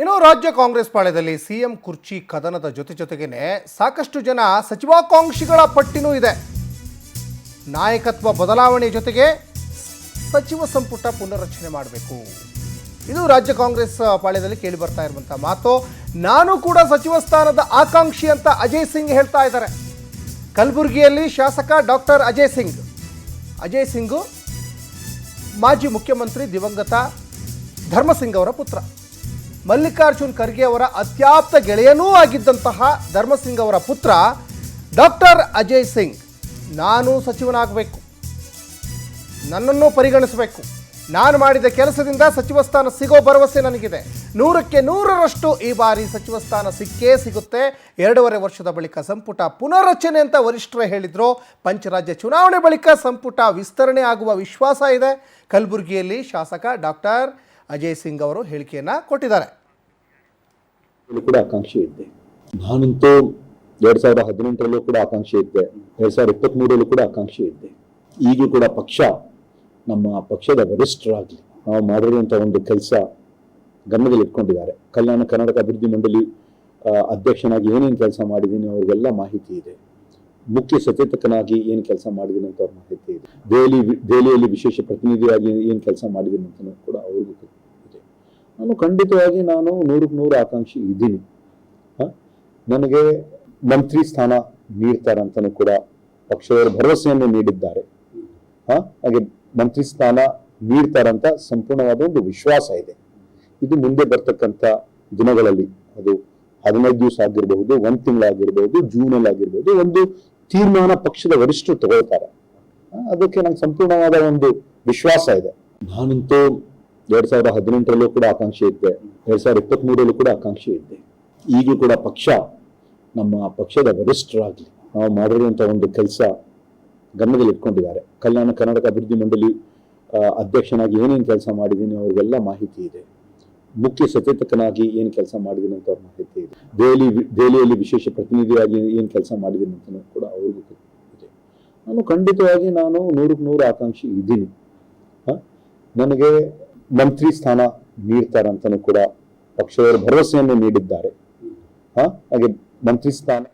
ಇನ್ನು ರಾಜ್ಯ ಕಾಂಗ್ರೆಸ್ ಪಾಳ್ಯದಲ್ಲಿ ಸಿಎಂ ಕುರ್ಚಿ ಕದನದ ಜೊತೆಗೇನೆ ಸಾಕಷ್ಟು ಜನ ಸಚಿವಾಕಾಂಕ್ಷಿಗಳ ಪಟ್ಟಿನೂ ಇದೆ. ನಾಯಕತ್ವ ಬದಲಾವಣೆ ಜೊತೆಗೆ ಸಚಿವ ಸಂಪುಟ ಪುನರ್ರಚನೆ ಮಾಡಬೇಕು. ಇದು ರಾಜ್ಯ ಕಾಂಗ್ರೆಸ್ ಪಾಳ್ಯದಲ್ಲಿ ಕೇಳಿ ಬರ್ತಾ ಇರುವಂತ ಮಾತು. ನಾನು ಕೂಡ ಸಚಿವ ಸ್ಥಾನದ ಆಕಾಂಕ್ಷಿ ಅಂತ ಅಜಯ್ ಸಿಂಗ್ ಹೇಳ್ತಾ ಇದ್ದಾರೆ. ಕಲಬುರಗಿಯಲ್ಲಿ ಶಾಸಕ ಡಾಕ್ಟರ್ ಅಜಯ್ ಸಿಂಗ್ ಮಾಜಿ ಮುಖ್ಯಮಂತ್ರಿ ದಿವಂಗತ ಧರ್ಮಸಿಂಗ್ ಅವರ ಪುತ್ರ. ಮಲ್ಲಿಕಾರ್ಜುನ್ ಖರ್ಗೆ ಅವರ ಅತ್ಯಾಪ್ತ ಗೆಳೆಯನೂ ಆಗಿದ್ದಂತಹ ಧರ್ಮಸಿಂಗ್ ಅವರ ಪುತ್ರ ಡಾಕ್ಟರ್ ಅಜಯ್ ಸಿಂಗ್, ನಾನು ಸಚಿವನಾಗಬೇಕು, ನನ್ನನ್ನು ಪರಿಗಣಿಸಬೇಕು, ನಾನು ಮಾಡಿದ ಕೆಲಸದಿಂದ ಸಚಿವ ಸ್ಥಾನ ಸಿಗೋ ಭರವಸೆ ನನಗಿದೆ, 100ಕ್ಕೆ 100ರಷ್ಟು ಈ ಬಾರಿ ಸಚಿವ ಸ್ಥಾನ ಸಿಕ್ಕೇ ಸಿಗುತ್ತೆ, 2.5 ವರ್ಷದ ಬಳಿಕ ಸಂಪುಟ ಪುನರ್ರಚನೆ ಅಂತ ವರಿಷ್ಠರೇ ಹೇಳಿದ್ರು. ಪಂಚರಾಜ್ಯ ಚುನಾವಣೆ ಬಳಿಕ ಸಂಪುಟ ವಿಸ್ತರಣೆ ಆಗುವ ವಿಶ್ವಾಸ ಇದೆ. ಕಲಬುರಗಿಯಲ್ಲಿ ಶಾಸಕ ಡಾಕ್ಟರ್ ಅಜಯ್ ಸಿಂಗ್ ಅವರು ಹೇಳಿಕೆಯನ್ನ ಕೊಟ್ಟಿದ್ದಾರೆ. ಕೂಡ ಆಕಾಂಕ್ಷೆ ಇದ್ದೆ, ನಾನಂತೂ 2018ರಲ್ಲೂ ಕೂಡ ಆಕಾಂಕ್ಷೆ ಇದ್ದೆ, 2023ರಲ್ಲೂ ಕೂಡ ಆಕಾಂಕ್ಷೆ ಇದ್ದೆ. ಈಗಲೂ ಕೂಡ ಪಕ್ಷ, ನಮ್ಮ ಪಕ್ಷದ ವರಿಷ್ಠರಾಗಲಿ ನಾವು ಮಾಡಿರುವಂಥ ಒಂದು ಕೆಲಸ ಗಮನದಲ್ಲಿ ಇಟ್ಕೊಂಡಿದ್ದಾರೆ. ಕಲ್ಯಾಣ ಕರ್ನಾಟಕ ಅಭಿವೃದ್ಧಿ ಮಂಡಳಿ ಅಧ್ಯಕ್ಷನಾಗಿ ಏನೇನು ಕೆಲಸ ಮಾಡಿದ್ದೀನಿ ಅವ್ರಿಗೆಲ್ಲ ಮಾಹಿತಿ ಇದೆ. ಮುಖ್ಯ ಸಚೇತಕನಾಗಿ ಏನು ಕೆಲಸ ಮಾಡಿದ್ದೀನಿ ಅಂತ ಅವ್ರ ಮಾಹಿತಿ ಇದೆ. ದೆಹಲಿಯಲ್ಲಿ ವಿಶೇಷ ಪ್ರತಿನಿಧಿಯಾಗಿ ಏನು ಕೆಲಸ ಮಾಡಿದ್ದೀನಿ ಅಂತ ಕೂಡ ಅವ್ರಿಗೂ ಇದೆ. ನಾನು ಖಂಡಿತವಾಗಿ 100ಕ್ಕೆ 100 ಆಕಾಂಕ್ಷಿ ಇದ್ದೀನಿ. ನನಗೆ ಮಂತ್ರಿ ಸ್ಥಾನ ನೀಡ್ತಾರಂತನೂ ಕೂಡ ಪಕ್ಷದವರು ಭರವಸೆಯನ್ನು ನೀಡಿದ್ದಾರೆ. ಹಾಗೆ ಮಂತ್ರಿ ಸ್ಥಾನ ನೀಡ್ತಾರಂತ ಸಂಪೂರ್ಣವಾದ ಒಂದು ವಿಶ್ವಾಸ ಇದೆ. ಇದು ಮುಂದೆ ಬರ್ತಕ್ಕಂಥ ದಿನಗಳಲ್ಲಿ, ಅದು 15 ದಿವಸ ಆಗಿರಬಹುದು, 1 ತಿಂಗಳಾಗಿರ್ಬಹುದು, ಜೂನಲ್ಲಿ ಆಗಿರ್ಬಹುದು, ಒಂದು ತೀರ್ಮಾನ ಪಕ್ಷದ ವರಿಷ್ಠರು ತಗೊಳ್ತಾರೆ. ಅದಕ್ಕೆ ನಂಗೆ ಸಂಪೂರ್ಣವಾದ ಒಂದು ವಿಶ್ವಾಸ ಇದೆ. ನಾನಂತೂ 2018ರಲ್ಲೂ ಕೂಡ ಆಕಾಂಕ್ಷೆ ಇದ್ದೆ, 2023ರಲ್ಲೂ ಕೂಡ ಆಕಾಂಕ್ಷೆ ಇದ್ದೆ. ಈಗಲೂ ಕೂಡ ಪಕ್ಷ, ನಮ್ಮ ಪಕ್ಷದ ವರಿಷ್ಠರಾಗಲಿ ನಾವು ಮಾಡಿರುವಂಥ ಒಂದು ಕೆಲಸ ಗಮನದಲ್ಲಿ ಇಟ್ಕೊಂಡಿದ್ದಾರೆ. ಕಲ್ಯಾಣ ಕರ್ನಾಟಕ ಅಭಿವೃದ್ಧಿ ಮಂಡಳಿ ಅಧ್ಯಕ್ಷನಾಗಿ ಏನೇನು ಕೆಲಸ ಮಾಡಿದ್ದೀನಿ ಅವ್ರಿಗೆಲ್ಲ ಮಾಹಿತಿ ಇದೆ. ಮುಖ್ಯ ಸಚೇತಕನಾಗಿ ಏನು ಕೆಲಸ ಮಾಡಿದ್ದೀನಿ ಅಂತ ಅವ್ರ ಮಾಹಿತಿ ಇದೆ. ದೆಹಲಿಯಲ್ಲಿ ವಿಶೇಷ ಪ್ರತಿನಿಧಿಯಾಗಿ ಏನು ಕೆಲಸ ಮಾಡಿದ್ದೀನಿ ಅಂತ ಕೂಡ ಅವ್ರಿಗೂ ಇದೆ. ನಾನು ಖಂಡಿತವಾಗಿ 100ಕ್ಕೆ 100 ಆಕಾಂಕ್ಷಿ ಇದ್ದೀನಿ. ನನಗೆ ಮಂತ್ರಿ ಸ್ಥಾನ ನೀಡ್ತಾರಂತನೂ ಕೂಡ ಪಕ್ಷದವರು ಭರವಸೆಯನ್ನು ನೀಡಿದ್ದಾರೆ. ಹಾಗೆ ಮಂತ್ರಿ ಸ್ಥಾನ